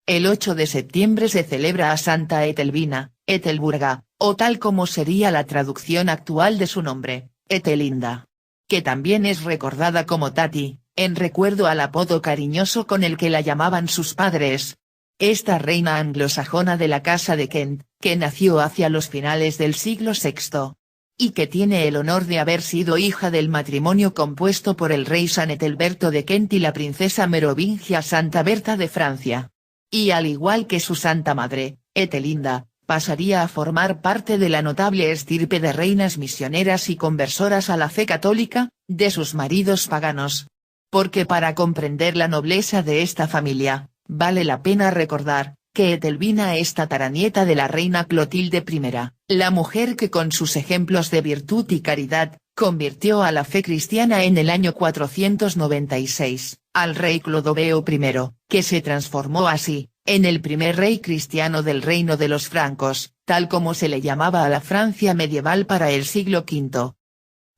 El 8 de septiembre se celebra a Santa Etelvina, Etelburga, o tal como sería la traducción actual de su nombre, Etelinda. Que también es recordada como Tati, en recuerdo al apodo cariñoso con el que la llamaban sus padres. Esta reina anglosajona de la casa de Kent, que nació hacia los finales del siglo VI. Y que tiene el honor de haber sido hija del matrimonio compuesto por el rey San Etelberto de Kent y la princesa merovingia Santa Berta de Francia. Y al igual que su santa madre, Etelinda, pasaría a formar parte de la notable estirpe de reinas misioneras y conversoras a la fe católica, de sus maridos paganos. Porque para comprender la nobleza de esta familia, vale la pena recordar, que Etelvina es tataranieta de la reina Clotilde I, la mujer que con sus ejemplos de virtud y caridad, convirtió a la fe cristiana en el año 496, al rey Clodoveo I, que se transformó así, en el primer rey cristiano del reino de los francos, tal como se le llamaba a la Francia medieval para el siglo V.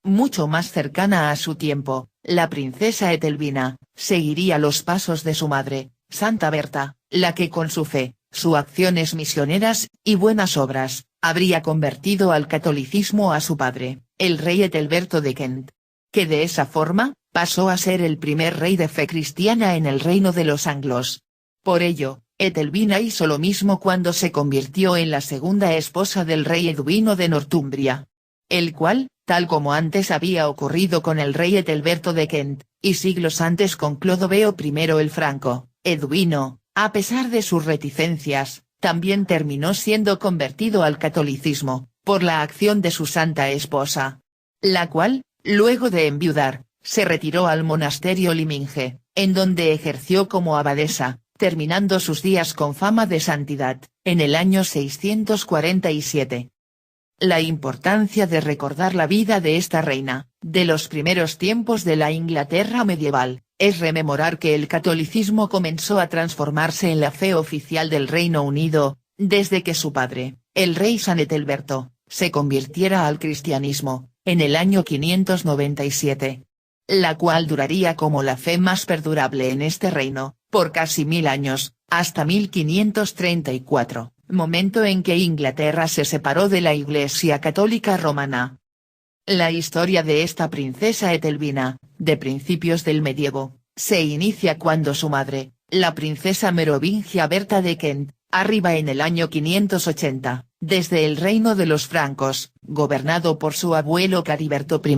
Mucho más cercana a su tiempo, la princesa Etelvina, seguiría los pasos de su madre, Santa Berta, la que con su fe, sus acciones misioneras, y buenas obras, habría convertido al catolicismo a su padre, el rey Etelberto de Kent. Que de esa forma, pasó a ser el primer rey de fe cristiana en el reino de los anglos. Por ello, Etelvina hizo lo mismo cuando se convirtió en la segunda esposa del rey Eduino de Northumbria. El cual, tal como antes había ocurrido con el rey Etelberto de Kent, y siglos antes con Clodoveo I el Franco, Eduino, a pesar de sus reticencias, también terminó siendo convertido al catolicismo, por la acción de su santa esposa. La cual, luego de enviudar, se retiró al monasterio Liminge, en donde ejerció como abadesa, terminando sus días con fama de santidad, en el año 647. La importancia de recordar la vida de esta reina, de los primeros tiempos de la Inglaterra medieval, es rememorar que el catolicismo comenzó a transformarse en la fe oficial del Reino Unido, desde que su padre, el rey San Etelberto, se convirtiera al cristianismo, en el año 597. La cual duraría como la fe más perdurable en este reino, por casi 1000 años, hasta 1534, momento en que Inglaterra se separó de la Iglesia Católica Romana. La historia de esta princesa Etelvina, de principios del medievo, se inicia cuando su madre, la princesa merovingia Berta de Kent, arriba en el año 580, desde el reino de los francos, gobernado por su abuelo Cariberto I.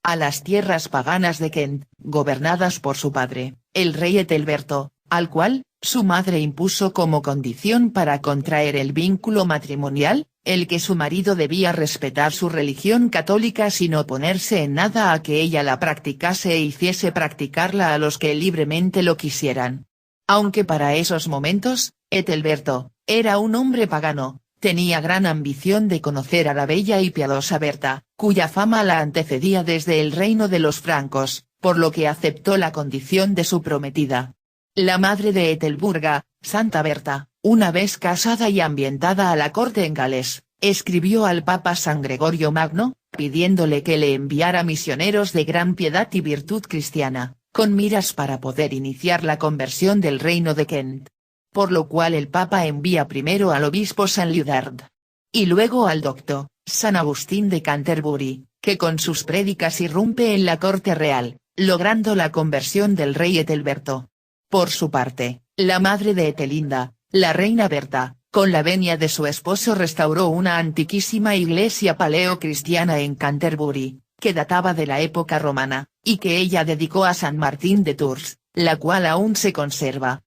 A las tierras paganas de Kent, gobernadas por su padre, el rey Etelberto, al cual, su madre impuso como condición para contraer el vínculo matrimonial, el que su marido debía respetar su religión católica sin oponerse en nada a que ella la practicase e hiciese practicarla a los que libremente lo quisieran. Aunque para esos momentos, Etelberto, era un hombre pagano, tenía gran ambición de conocer a la bella y piadosa Berta, cuya fama la antecedía desde el reino de los francos, por lo que aceptó la condición de su prometida. La madre de Etelburga, Santa Berta, una vez casada y ambientada a la corte en Gales, escribió al Papa San Gregorio Magno, pidiéndole que le enviara misioneros de gran piedad y virtud cristiana, con miras para poder iniciar la conversión del reino de Kent. Por lo cual el Papa envía primero al obispo San Liudard. Y luego al doctor, San Agustín de Canterbury, que con sus prédicas irrumpe en la corte real, logrando la conversión del rey Etelberto. Por su parte, la madre de Etelinda, la reina Berta, con la venia de su esposo restauró una antiquísima iglesia paleocristiana en Canterbury, que databa de la época romana, y que ella dedicó a San Martín de Tours, la cual aún se conserva.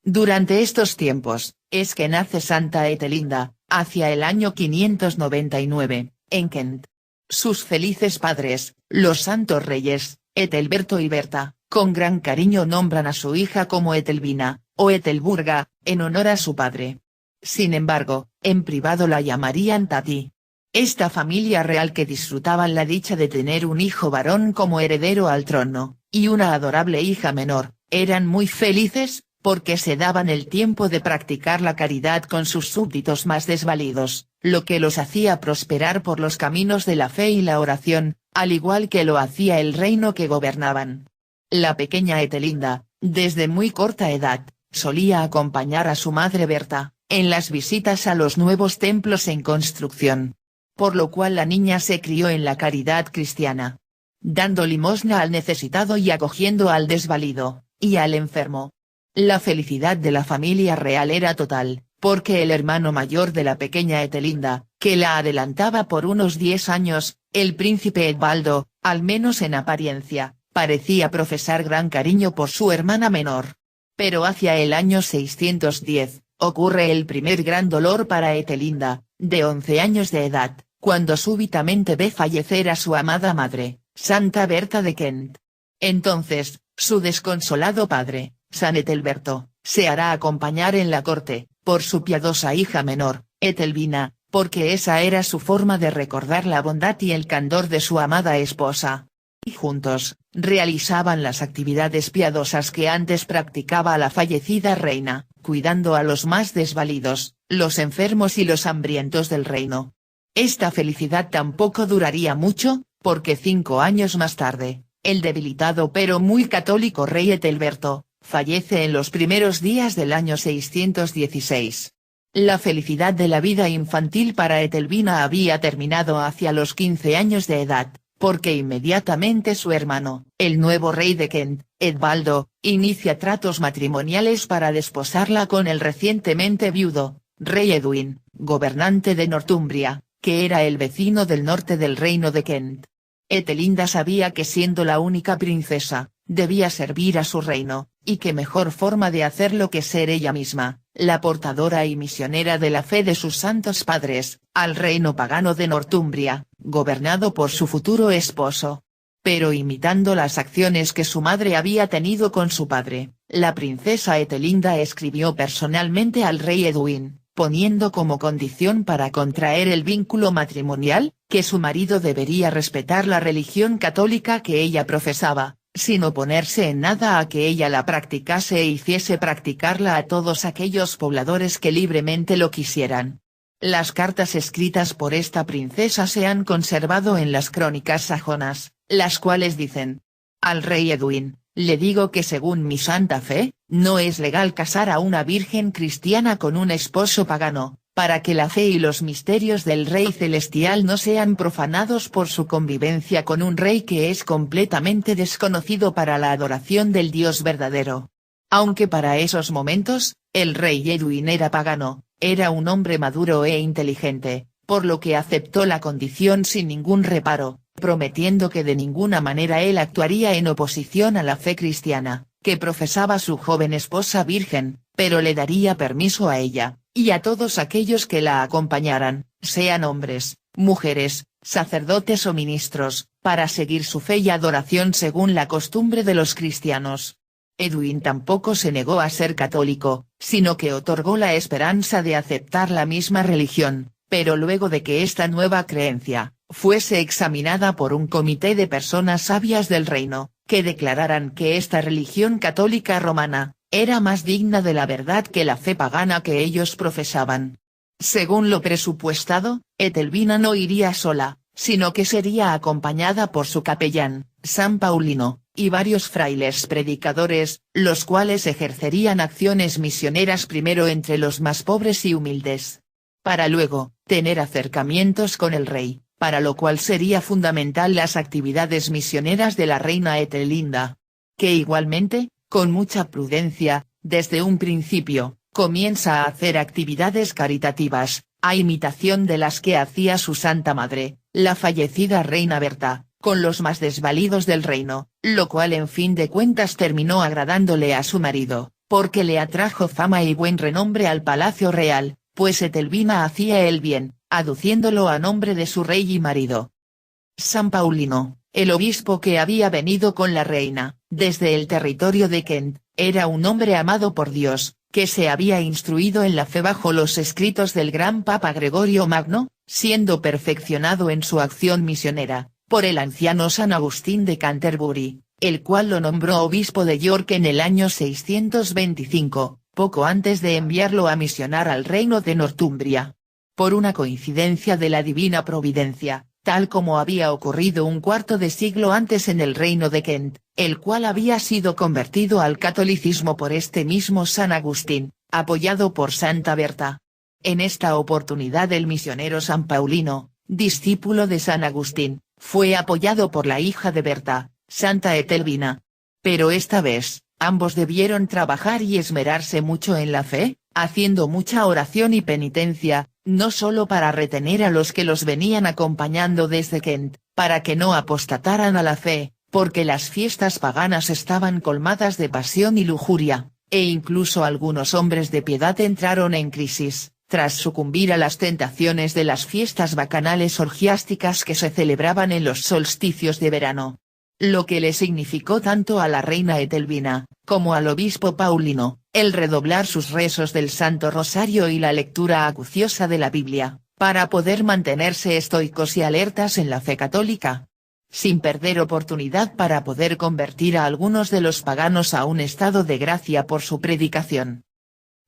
Durante estos tiempos, es que nace Santa Etelinda, hacia el año 599, en Kent. Sus felices padres, los santos reyes, Etelberto y Berta, con gran cariño nombran a su hija como Etelvina, o Etelburga, en honor a su padre. Sin embargo, en privado la llamarían Tati. Esta familia real que disfrutaban la dicha de tener un hijo varón como heredero al trono, y una adorable hija menor, eran muy felices, porque se daban el tiempo de practicar la caridad con sus súbditos más desvalidos, lo que los hacía prosperar por los caminos de la fe y la oración, al igual que lo hacía el reino que gobernaban. La pequeña Etelinda, desde muy corta edad, solía acompañar a su madre Berta, en las visitas a los nuevos templos en construcción. Por lo cual la niña se crió en la caridad cristiana, dando limosna al necesitado y acogiendo al desvalido, y al enfermo. La felicidad de la familia real era total, porque el hermano mayor de la pequeña Etelinda, que la adelantaba por unos 10 años, el príncipe Edbaldo, al menos en apariencia, parecía profesar gran cariño por su hermana menor. Pero hacia el año 610, ocurre el primer gran dolor para Etelinda, de 11 años de edad, cuando súbitamente ve fallecer a su amada madre, Santa Berta de Kent. Entonces, su desconsolado padre, San Etelberto, se hará acompañar en la corte, por su piadosa hija menor, Etelvina, porque esa era su forma de recordar la bondad y el candor de su amada esposa. Y juntos, realizaban las actividades piadosas que antes practicaba la fallecida reina, cuidando a los más desvalidos, los enfermos y los hambrientos del reino. Esta felicidad tampoco duraría mucho, porque 5 años más tarde, el debilitado pero muy católico rey Etelberto, fallece en los primeros días del año 616. La felicidad de la vida infantil para Etelvina había terminado hacia los 15 años de edad, porque inmediatamente su hermano, el nuevo rey de Kent, Edbaldo, inicia tratos matrimoniales para desposarla con el recientemente viudo, rey Edwin, gobernante de Northumbria, que era el vecino del norte del reino de Kent. Etelinda sabía que siendo la única princesa, debía servir a su reino, y qué mejor forma de hacerlo que ser ella misma, la portadora y misionera de la fe de sus santos padres, al reino pagano de Northumbria, gobernado por su futuro esposo. Pero imitando las acciones que su madre había tenido con su padre, la princesa Etelinda escribió personalmente al rey Edwin, poniendo como condición para contraer el vínculo matrimonial, que su marido debería respetar la religión católica que ella profesaba, sin oponerse en nada a que ella la practicase e hiciese practicarla a todos aquellos pobladores que libremente lo quisieran. Las cartas escritas por esta princesa se han conservado en las crónicas sajonas, las cuales dicen: al rey Edwin, le digo que según mi santa fe, no es legal casar a una virgen cristiana con un esposo pagano, para que la fe y los misterios del Rey Celestial no sean profanados por su convivencia con un rey que es completamente desconocido para la adoración del Dios verdadero. Aunque para esos momentos, el rey Edwin era pagano, era un hombre maduro e inteligente, por lo que aceptó la condición sin ningún reparo, prometiendo que de ninguna manera él actuaría en oposición a la fe cristiana, que profesaba su joven esposa virgen, pero le daría permiso a ella, y a todos aquellos que la acompañaran, sean hombres, mujeres, sacerdotes o ministros, para seguir su fe y adoración según la costumbre de los cristianos. Edwin tampoco se negó a ser católico, sino que otorgó la esperanza de aceptar la misma religión, pero luego de que esta nueva creencia fuese examinada por un comité de personas sabias del reino, que declararan que esta religión católica romana era más digna de la verdad que la fe pagana que ellos profesaban. Según lo presupuestado, Etelvina no iría sola, sino que sería acompañada por su capellán, San Paulino, y varios frailes predicadores, los cuales ejercerían acciones misioneras primero entre los más pobres y humildes, para luego tener acercamientos con el rey, para lo cual sería fundamental las actividades misioneras de la reina Etelinda, que igualmente, con mucha prudencia, desde un principio, comienza a hacer actividades caritativas, a imitación de las que hacía su santa madre, la fallecida reina Berta, con los más desvalidos del reino, lo cual en fin de cuentas terminó agradándole a su marido, porque le atrajo fama y buen renombre al palacio real, pues Etelvina hacía el bien, aduciéndolo a nombre de su rey y marido. San Paulino, el obispo que había venido con la reina, desde el territorio de Kent, era un hombre amado por Dios, que se había instruido en la fe bajo los escritos del gran Papa Gregorio Magno, siendo perfeccionado en su acción misionera, por el anciano San Agustín de Canterbury, el cual lo nombró obispo de York en el año 625, poco antes de enviarlo a misionar al reino de Northumbria. Por una coincidencia de la divina providencia, tal como había ocurrido un cuarto de siglo antes en el reino de Kent, el cual había sido convertido al catolicismo por este mismo San Agustín, apoyado por Santa Berta. En esta oportunidad el misionero San Paulino, discípulo de San Agustín, fue apoyado por la hija de Berta, Santa Etelvina. Pero esta vez, ambos debieron trabajar y esmerarse mucho en la fe, haciendo mucha oración y penitencia, no solo para retener a los que los venían acompañando desde Kent, para que no apostataran a la fe, porque las fiestas paganas estaban colmadas de pasión y lujuria, e incluso algunos hombres de piedad entraron en crisis, tras sucumbir a las tentaciones de las fiestas bacanales orgiásticas que se celebraban en los solsticios de verano. Lo que le significó tanto a la reina Etelvina, como al obispo Paulino, el redoblar sus rezos del Santo Rosario y la lectura acuciosa de la Biblia, para poder mantenerse estoicos y alertas en la fe católica, sin perder oportunidad para poder convertir a algunos de los paganos a un estado de gracia por su predicación.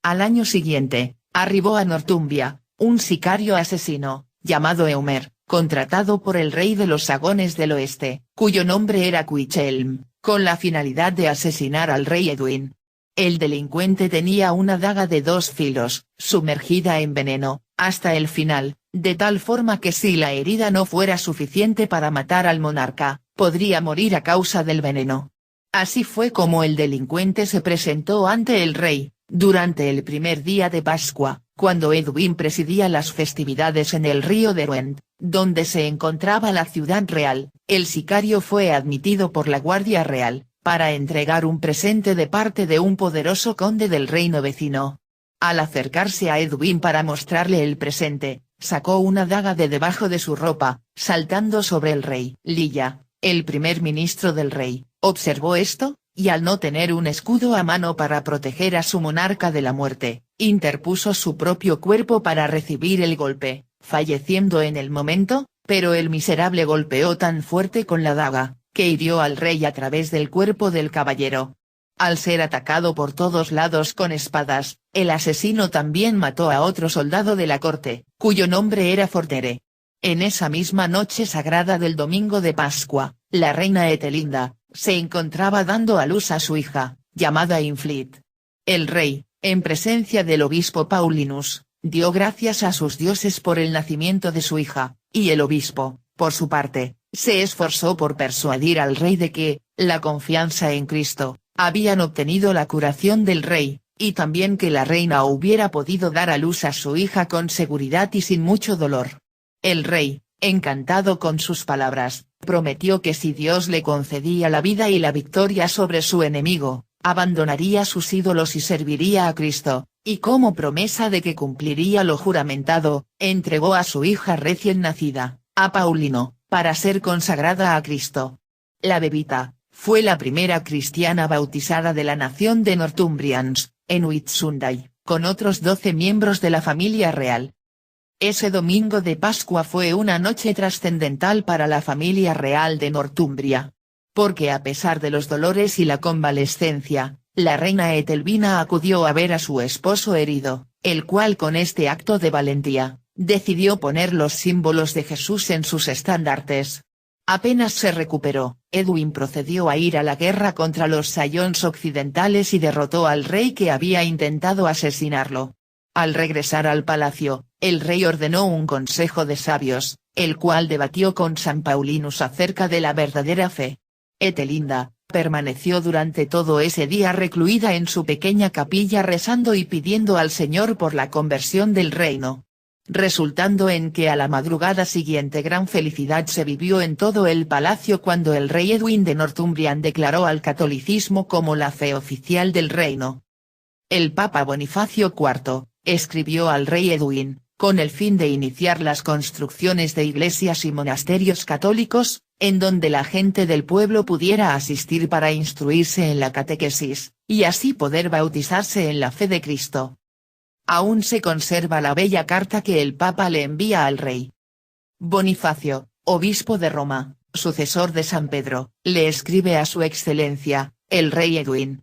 Al año siguiente, arribó a Northumbria, un sicario asesino, llamado Eumer, contratado por el rey de los Sagones del Oeste, cuyo nombre era Cuichelm, con la finalidad de asesinar al rey Edwin. El delincuente tenía una daga de 2 filos, sumergida en veneno, hasta el final, de tal forma que si la herida no fuera suficiente para matar al monarca, podría morir a causa del veneno. Así fue como el delincuente se presentó ante el rey, durante el primer día de Pascua, cuando Edwin presidía las festividades en el río de Derwent, donde se encontraba la ciudad real. El sicario fue admitido por la Guardia Real, para entregar un presente de parte de un poderoso conde del reino vecino. Al acercarse a Edwin para mostrarle el presente, sacó una daga de debajo de su ropa, saltando sobre el rey. Lilla, el primer ministro del rey, observó esto, y al no tener un escudo a mano para proteger a su monarca de la muerte, interpuso su propio cuerpo para recibir el golpe, falleciendo en el momento, pero el miserable golpeó tan fuerte con la daga, que hirió al rey a través del cuerpo del caballero. Al ser atacado por todos lados con espadas, el asesino también mató a otro soldado de la corte, cuyo nombre era Fortere. En esa misma noche sagrada del domingo de Pascua, la reina Etelinda, se encontraba dando a luz a su hija, llamada Inflit. El rey, en presencia del obispo Paulinus, dio gracias a sus dioses por el nacimiento de su hija, y el obispo, por su parte, se esforzó por persuadir al rey de que, la confianza en Cristo, habían obtenido la curación del rey, y también que la reina hubiera podido dar a luz a su hija con seguridad y sin mucho dolor. El rey, encantado con sus palabras, prometió que si Dios le concedía la vida y la victoria sobre su enemigo, abandonaría sus ídolos y serviría a Cristo, y como promesa de que cumpliría lo juramentado, entregó a su hija recién nacida, a Paulino, para ser consagrada a Cristo. La bebita, fue la primera cristiana bautizada de la nación de Northumbrians, en Whitsunday, con otros 12 miembros de la familia real. Ese domingo de Pascua fue una noche trascendental para la familia real de Northumbria. Porque a pesar de los dolores y la convalescencia, la reina Etelvina acudió a ver a su esposo herido, el cual con este acto de valentía, decidió poner los símbolos de Jesús en sus estandartes. Apenas se recuperó, Edwin procedió a ir a la guerra contra los Sayons occidentales y derrotó al rey que había intentado asesinarlo. Al regresar al palacio, el rey ordenó un consejo de sabios, el cual debatió con San Paulinus acerca de la verdadera fe. Etelinda, permaneció durante todo ese día recluida en su pequeña capilla rezando y pidiendo al Señor por la conversión del reino. Resultando en que a la madrugada siguiente gran felicidad se vivió en todo el palacio cuando el rey Edwin de Northumbrian declaró al catolicismo como la fe oficial del reino. El Papa Bonifacio IV, escribió al rey Edwin, con el fin de iniciar las construcciones de iglesias y monasterios católicos, en donde la gente del pueblo pudiera asistir para instruirse en la catequesis, y así poder bautizarse en la fe de Cristo. Aún se conserva la bella carta que el Papa le envía al rey. Bonifacio, obispo de Roma, sucesor de San Pedro, le escribe a su excelencia, el rey Edwin.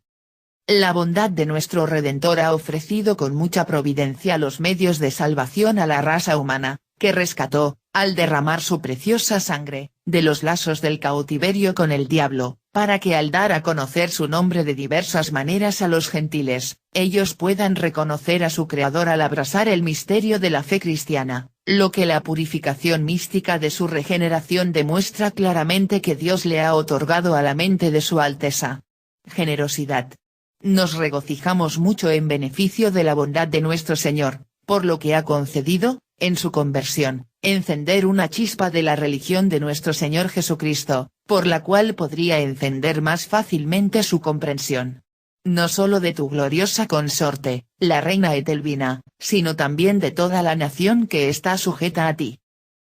La bondad de nuestro Redentor ha ofrecido con mucha providencia los medios de salvación a la raza humana, que rescató, al derramar su preciosa sangre, de los lazos del cautiverio con el diablo, para que al dar a conocer su nombre de diversas maneras a los gentiles, ellos puedan reconocer a su Creador al abrazar el misterio de la fe cristiana, lo que la purificación mística de su regeneración demuestra claramente que Dios le ha otorgado a la mente de su Alteza. Generosidad. Nos regocijamos mucho en beneficio de la bondad de nuestro Señor, por lo que ha concedido, en su conversión, encender una chispa de la religión de nuestro Señor Jesucristo, por la cual podría encender más fácilmente su comprensión. No solo de tu gloriosa consorte, la reina Etelvina, sino también de toda la nación que está sujeta a ti.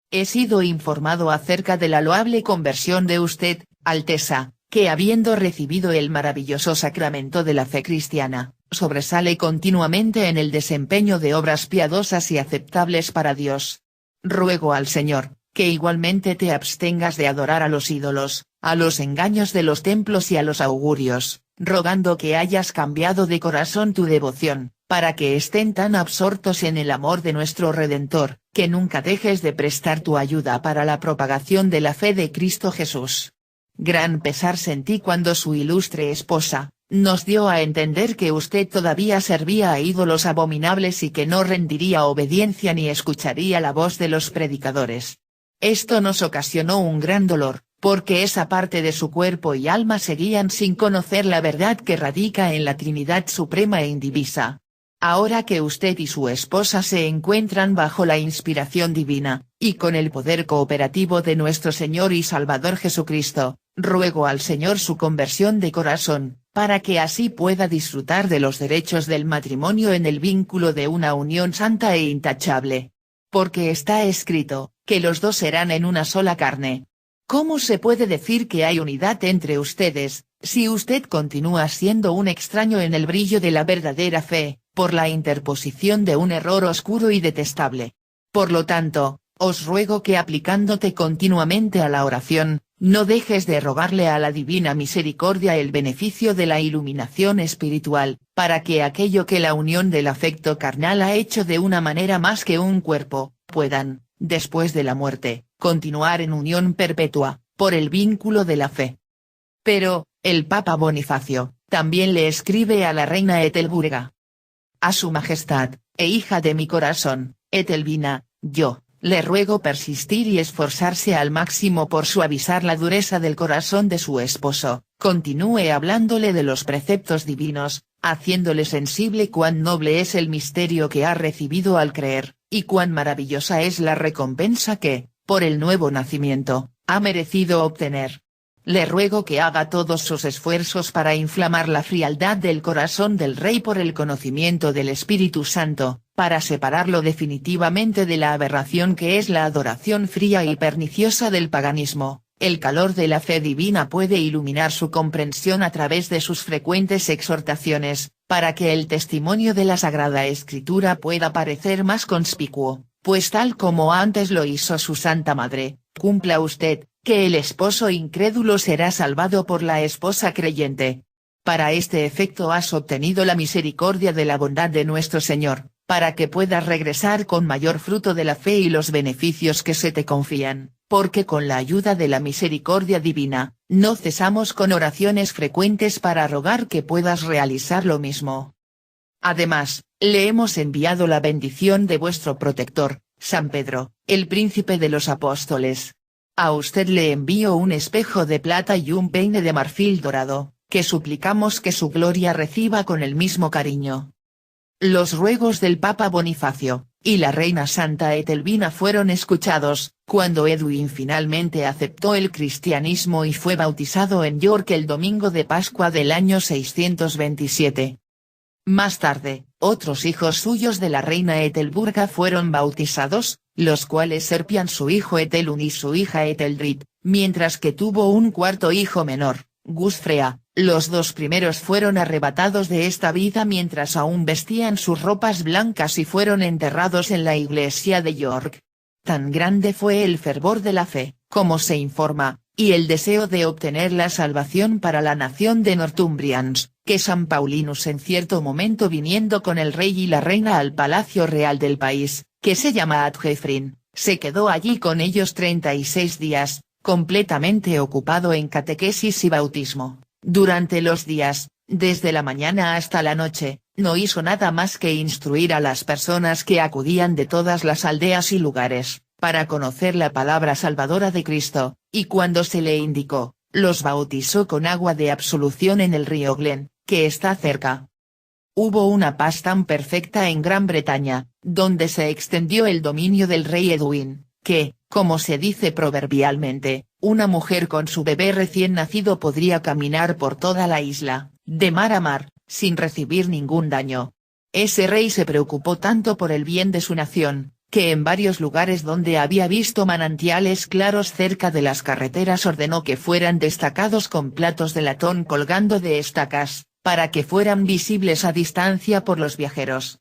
He sido informado acerca de la loable conversión de usted, Alteza, que habiendo recibido el maravilloso sacramento de la fe cristiana, sobresale continuamente en el desempeño de obras piadosas y aceptables para Dios. Ruego al Señor, que igualmente te abstengas de adorar a los ídolos, a los engaños de los templos y a los augurios, rogando que hayas cambiado de corazón tu devoción, para que estén tan absortos en el amor de nuestro Redentor, que nunca dejes de prestar tu ayuda para la propagación de la fe de Cristo Jesús. Gran pesar sentí cuando su ilustre esposa nos dio a entender que usted todavía servía a ídolos abominables y que no rendiría obediencia ni escucharía la voz de los predicadores. Esto nos ocasionó un gran dolor, porque esa parte de su cuerpo y alma seguían sin conocer la verdad que radica en la Trinidad Suprema e Indivisa. Ahora que usted y su esposa se encuentran bajo la inspiración divina, y con el poder cooperativo de nuestro Señor y Salvador Jesucristo, ruego al Señor su conversión de corazón, para que así pueda disfrutar de los derechos del matrimonio en el vínculo de una unión santa e intachable. Porque está escrito, que los dos serán en una sola carne. ¿Cómo se puede decir que hay unidad entre ustedes, si usted continúa siendo un extraño en el brillo de la verdadera fe, por la interposición de un error oscuro y detestable? Por lo tanto, os ruego que aplicándote continuamente a la oración, no dejes de rogarle a la divina misericordia el beneficio de la iluminación espiritual, para que aquello que la unión del afecto carnal ha hecho de una manera más que un cuerpo, puedan, después de la muerte, continuar en unión perpetua, por el vínculo de la fe. Pero, el Papa Bonifacio, también le escribe a la reina Etelburga. A su majestad, e hija de mi corazón, Etelvina, yo, le ruego persistir y esforzarse al máximo por suavizar la dureza del corazón de su esposo, continúe hablándole de los preceptos divinos, haciéndole sensible cuán noble es el misterio que ha recibido al creer, y cuán maravillosa es la recompensa que, por el nuevo nacimiento, ha merecido obtener. Le ruego que haga todos sus esfuerzos para inflamar la frialdad del corazón del Rey por el conocimiento del Espíritu Santo, para separarlo definitivamente de la aberración que es la adoración fría y perniciosa del paganismo. El calor de la fe divina puede iluminar su comprensión a través de sus frecuentes exhortaciones, para que el testimonio de la Sagrada Escritura pueda parecer más conspicuo, pues tal como antes lo hizo su Santa Madre, cumpla usted, que el esposo incrédulo será salvado por la esposa creyente. Para este efecto has obtenido la misericordia de la bondad de nuestro Señor, para que puedas regresar con mayor fruto de la fe y los beneficios que se te confían, porque con la ayuda de la misericordia divina, no cesamos con oraciones frecuentes para rogar que puedas realizar lo mismo. Además, le hemos enviado la bendición de vuestro protector, San Pedro, el príncipe de los apóstoles. A usted le envío un espejo de plata y un peine de marfil dorado, que suplicamos que su gloria reciba con el mismo cariño. Los ruegos del Papa Bonifacio, y la reina Santa Etelvina fueron escuchados, cuando Edwin finalmente aceptó el cristianismo y fue bautizado en York el domingo de Pascua del año 627. Más tarde, otros hijos suyos de la reina Etelburga fueron bautizados, los cuales Serpian su hijo Etelun y su hija Eteldrid, mientras que tuvo un cuarto hijo menor, Gusfrea. Los dos primeros fueron arrebatados de esta vida mientras aún vestían sus ropas blancas y fueron enterrados en la iglesia de York. Tan grande fue el fervor de la fe, como se informa, y el deseo de obtener la salvación para la nación de Northumbrians, que San Paulinus en cierto momento viniendo con el rey y la reina al palacio real del país, que se llama Adhefrin, Se quedó allí con ellos 36 días, completamente ocupado en catequesis y bautismo. Durante los días, desde la mañana hasta la noche, no hizo nada más que instruir a las personas que acudían de todas las aldeas y lugares, para conocer la palabra salvadora de Cristo, y cuando se le indicó, los bautizó con agua de absolución en el río Glen, que está cerca. Hubo una paz tan perfecta en Gran Bretaña, donde se extendió el dominio del rey Edwin, que, como se dice proverbialmente, una mujer con su bebé recién nacido podría caminar por toda la isla, de mar a mar, sin recibir ningún daño. Ese rey se preocupó tanto por el bien de su nación, que en varios lugares donde había visto manantiales claros cerca de las carreteras ordenó que fueran destacados con platos de latón colgando de estacas, para que fueran visibles a distancia por los viajeros.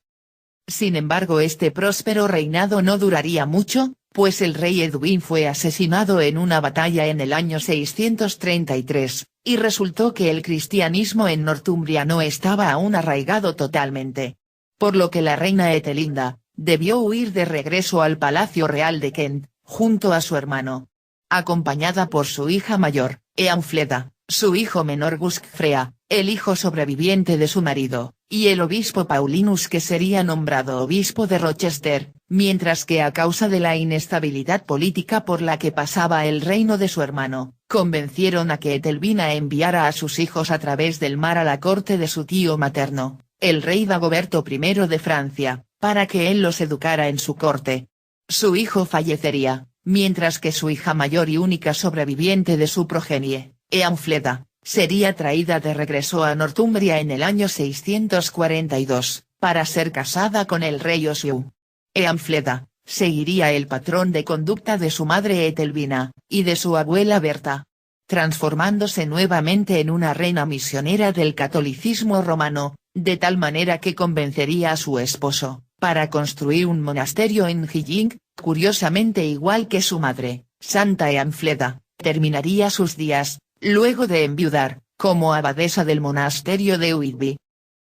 Sin embargo, este próspero reinado no duraría mucho, pues el rey Edwin fue asesinado en una batalla en el año 633, y resultó que el cristianismo en Northumbria no estaba aún arraigado totalmente. Por lo que la reina Ethelinda debió huir de regreso al Palacio Real de Kent, junto a su hermano. Acompañada por su hija mayor, Eanfleda, su hijo menor Guscfrea, el hijo sobreviviente de su marido, y el obispo Paulinus que sería nombrado obispo de Rochester, mientras que a causa de la inestabilidad política por la que pasaba el reino de su hermano, convencieron a que Etelvina enviara a sus hijos a través del mar a la corte de su tío materno, el rey Dagoberto I de Francia, para que él los educara en su corte. Su hijo fallecería, mientras que su hija mayor y única sobreviviente de su progenie, Eanfleda, sería traída de regreso a Northumbria en el año 642, para ser casada con el rey Oswiu. Eanfleda seguiría el patrón de conducta de su madre Etelvina, y de su abuela Berta, transformándose nuevamente en una reina misionera del catolicismo romano, de tal manera que convencería a su esposo, para construir un monasterio en Hijing, curiosamente igual que su madre, Santa Eanfleda, terminaría sus días, luego de enviudar, como abadesa del monasterio de Whitby.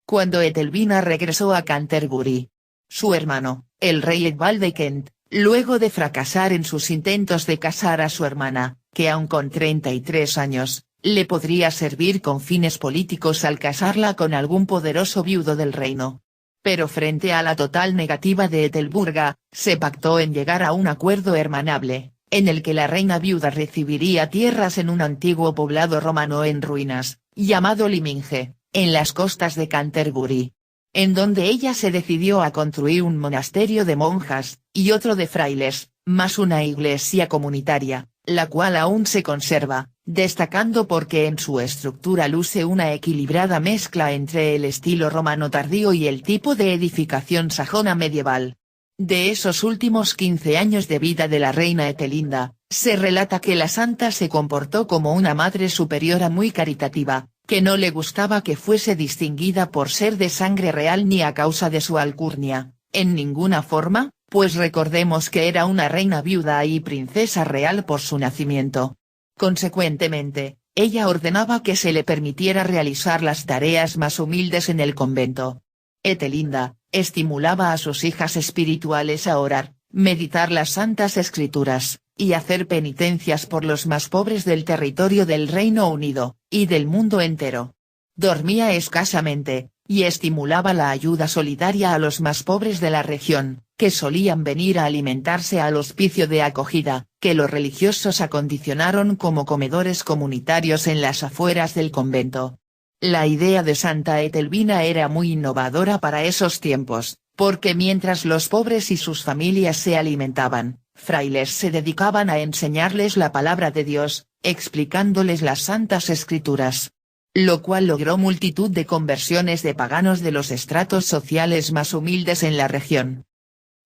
Cuando Etelvina regresó a Canterbury, su hermano, el rey Edward de Kent, luego de fracasar en sus intentos de casar a su hermana, que aun con 33 años, le podría servir con fines políticos al casarla con algún poderoso viudo del reino. Pero frente a la total negativa de Etelburga, se pactó en llegar a un acuerdo hermanable, en el que la reina viuda recibiría tierras en un antiguo poblado romano en ruinas, llamado Liminge, en las costas de Canterbury, en donde ella se decidió a construir un monasterio de monjas, y otro de frailes, más una iglesia comunitaria, la cual aún se conserva, destacando porque en su estructura luce una equilibrada mezcla entre el estilo romano tardío y el tipo de edificación sajona medieval. De esos últimos 15 años de vida de la reina Etelinda, se relata que la santa se comportó como una madre superiora muy caritativa, que no le gustaba que fuese distinguida por ser de sangre real ni a causa de su alcurnia, en ninguna forma, pues recordemos que era una reina viuda y princesa real por su nacimiento. Consecuentemente, ella ordenaba que se le permitiera realizar las tareas más humildes en el convento. Etelinda estimulaba a sus hijas espirituales a orar, meditar las santas escrituras, y hacer penitencias por los más pobres del territorio del Reino Unido, y del mundo entero. Dormía escasamente, y estimulaba la ayuda solidaria a los más pobres de la región, que solían venir a alimentarse al hospicio de acogida, que los religiosos acondicionaron como comedores comunitarios en las afueras del convento. La idea de Santa Etelvina era muy innovadora para esos tiempos, porque mientras los pobres y sus familias se alimentaban, frailes se dedicaban a enseñarles la palabra de Dios, explicándoles las santas escrituras. Lo cual logró multitud de conversiones de paganos de los estratos sociales más humildes en la región.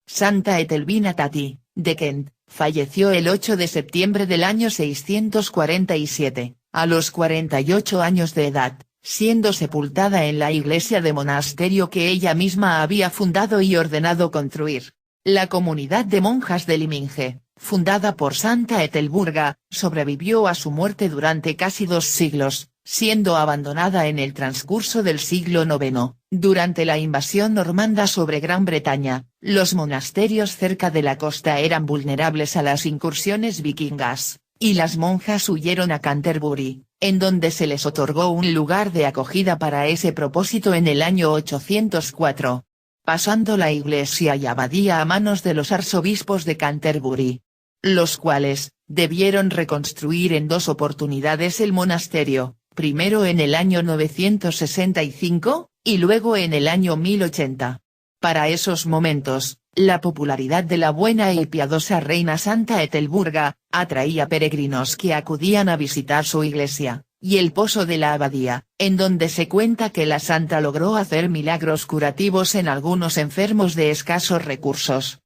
Santa Etelvina Tati, de Kent, falleció el 8 de septiembre del año 647, a los 48 años de edad, siendo sepultada en la iglesia de monasterio que ella misma había fundado y ordenado construir. La comunidad de monjas de Liminge, fundada por Santa Etelburga, sobrevivió a su muerte durante casi 2 siglos, siendo abandonada en el transcurso del siglo IX, durante la invasión normanda sobre Gran Bretaña. Los monasterios cerca de la costa eran vulnerables a las incursiones vikingas, y las monjas huyeron a Canterbury, en donde se les otorgó un lugar de acogida para ese propósito en el año 804. Pasando la iglesia y abadía a manos de los arzobispos de Canterbury, los cuales debieron reconstruir en 2 oportunidades el monasterio, primero en el año 965, y luego en el año 1080. Para esos momentos, la popularidad de la buena y piadosa reina Santa Etelburga atraía peregrinos que acudían a visitar su iglesia, y el pozo de la abadía, en donde se cuenta que la santa logró hacer milagros curativos en algunos enfermos de escasos recursos.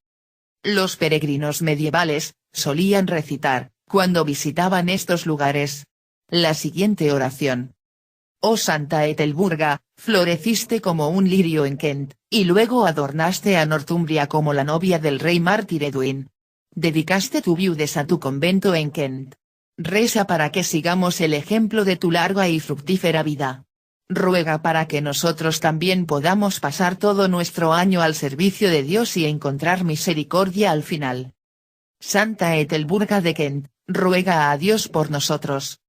Los peregrinos medievales solían recitar, cuando visitaban estos lugares, la siguiente oración: Oh Santa Etelburga, floreciste como un lirio en Kent, y luego adornaste a Northumbria como la novia del rey mártir Edwin. Dedicaste tu viudez a tu convento en Kent. Reza para que sigamos el ejemplo de tu larga y fructífera vida. Ruega para que nosotros también podamos pasar todo nuestro año al servicio de Dios y encontrar misericordia al final. Santa Etelburga de Kent, ruega a Dios por nosotros.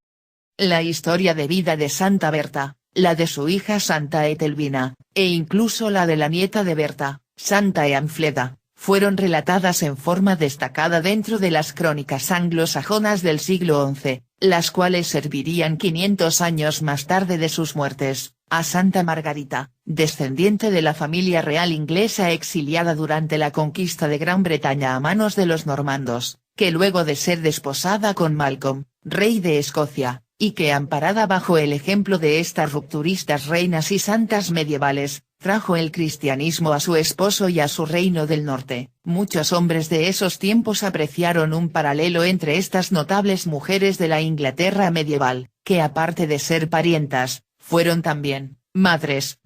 La historia de vida de Santa Berta, la de su hija Santa Etelvina, e incluso la de la nieta de Berta, Santa Eanfleda, fueron relatadas en forma destacada dentro de las crónicas anglosajonas del siglo XI, las cuales servirían 500 años más tarde de sus muertes, a Santa Margarita, descendiente de la familia real inglesa exiliada durante la conquista de Gran Bretaña a manos de los normandos, que luego de ser desposada con Malcolm, rey de Escocia, y que amparada bajo el ejemplo de estas rupturistas reinas y santas medievales, trajo el cristianismo a su esposo y a su reino del norte. Muchos hombres de esos tiempos apreciaron un paralelo entre estas notables mujeres de la Inglaterra medieval, que aparte de ser parientas, fueron también madres,